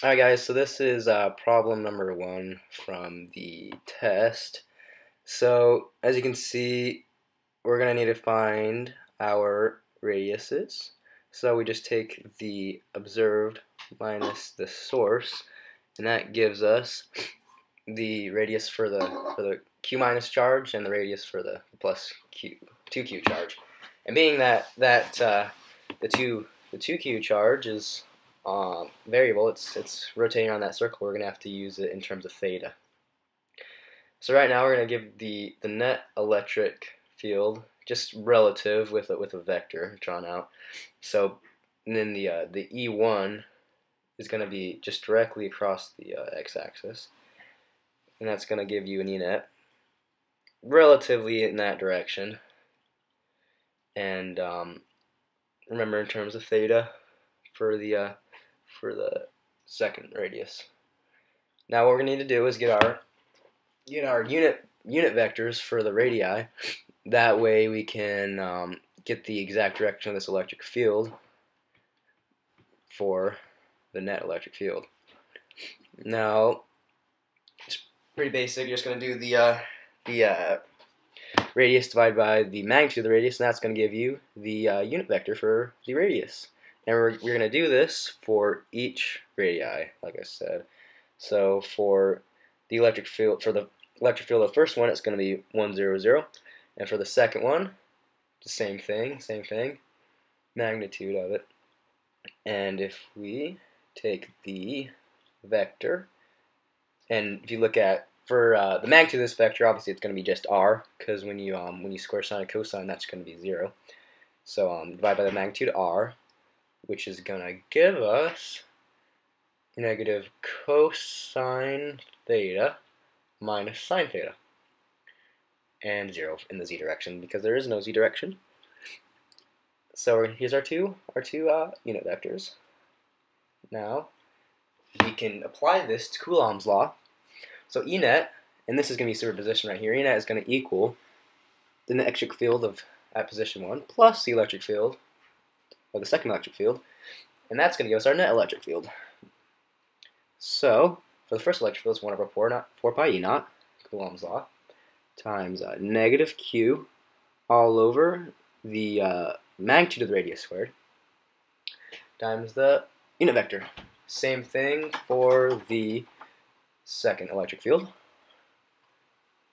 Alright guys, so this is problem number 1 from the test. So as you can see, we're going to need to find our radiuses. So we just take the observed minus the source, and that gives us the radius for the q minus charge and the radius for the plus q 2q charge. And being that the 2q charge is variable, it's rotating around that circle, we're going to have to use it in terms of theta. So right now we're going to give the net electric field just relative with a vector drawn out. So and then the E1 is going to be just directly across the x-axis, and that's going to give you an E net relatively in that direction. And remember, in terms of theta for the second radius. Now what we're going to need to do is get our unit vectors for the radii. That way we can get the exact direction of this electric field for the net electric field. Now it's pretty basic. You're just going to do the radius divided by the magnitude of the radius, and that's going to give you the unit vector for the radius. And we're going to do this for each radii, like I said. So for the electric field, of the first one, it's going to be 1, 0, 0. And for the second one, the same thing, magnitude of it. And if we take the vector, and if you look at for the magnitude of this vector, obviously it's going to be just r, because when you square sine and cosine, that's going to be 0. So divide by the magnitude r, which is going to give us negative cosine theta minus sine theta, and 0 in the z direction, because there is no z direction. So here's our two unit vectors. Now we can apply this to Coulomb's law. So E net, and this is going to be superposition right here, E net is going to equal the net electric field at position 1 plus the electric field of the second electric field, and that's going to give us our net electric field. So for the first electric field, it's 1 over 4 pi E naught, Coulomb's law, times negative q all over the magnitude of the radius squared times the unit vector. Same thing for the second electric field,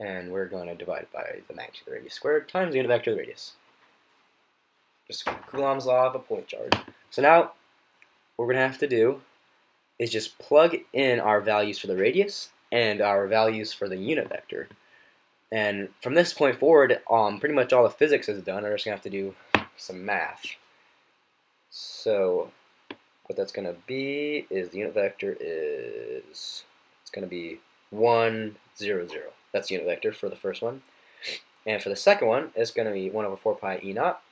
and we're going to divide by the magnitude of the radius squared times the unit vector of the radius. Just Coulomb's law of a point charge. So now what we're going to have to do is just plug in our values for the radius and our values for the unit vector. And from this point forward, pretty much all the physics is done. We're just going to have to do some math. So what that's going to be is the unit vector is, it's going to be 1, 0, 0. That's the unit vector for the first one. And for the second one, it's going to be 1 over 4 pi E naught.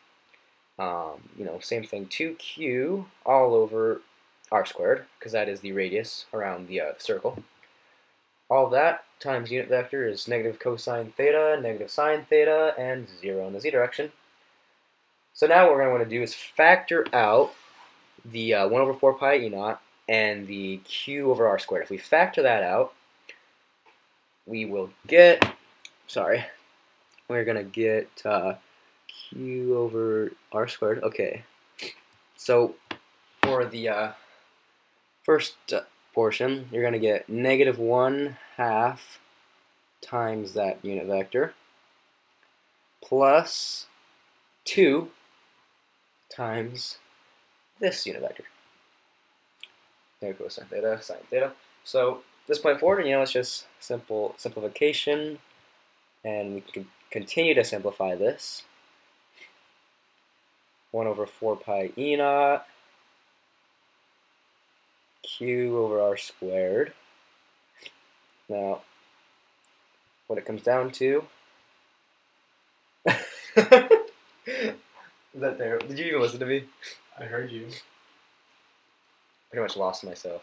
Same thing, 2q all over r squared, because that is the radius around the circle. All of that times unit vector is negative cosine theta, negative sine theta, and 0 in the z direction. So now what we're going to want to do is factor out the 1 over 4 pi E naught and the q over r squared. If we factor that out, we will get, we're going to get q over r squared. Okay, so for the first portion, you're going to get negative 1/2 times that unit vector plus 2 times this unit vector. There goes sine theta, sine theta. So this point forward, it's just simple simplification, and we can continue to simplify this. 1 over 4 pi E naught q over r squared. Now, what it comes down to is that there. Did you even listen to me? I heard you. Pretty much lost myself.